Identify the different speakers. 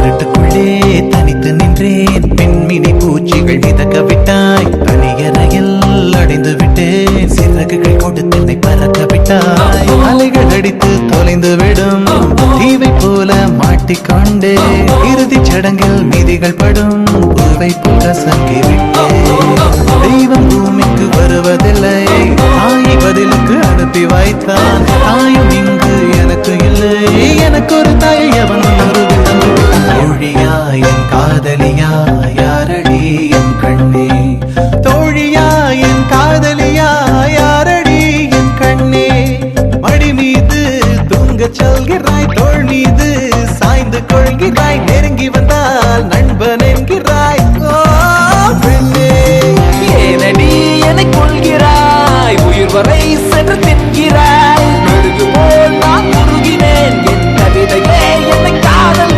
Speaker 1: இருட்டுக்குள்ளே தனித்து நின்றேன். பெண்மினி பூச்சிகள் மிதக்க விட்டாய். அணியறையில் அடைந்து விட்டேன். சிறகுகள் கொடுத்து என்னை பறக்க விட்டாய். அலைகள் அடித்து தொலைந்து விடும் தீவை போல மாட்டிக்கொண்டே இறுதி சடங்கில் மீதிகள் படும் பூவை போல சங்கி விட்டேன். தெய்வம் பூமிக்கு வருவதில்லை. தாயை பதிலுக்கு அனுப்பி வைத்தான். தாயும் இங்கு எனக்கு இல்லை. எனக்கு ஒரு தாயை அவன் தோழியா என் காதலியா யாரடி என் கண்ணே. தோழியா என் காதலியா யாரடி என் கண்ணே. மடி மீது தூங்கச் சொல்கிறாய். தோள் மீது சாய்ந்து கொள்கிறாய். நெருங்கி வந்தால் நண்பர்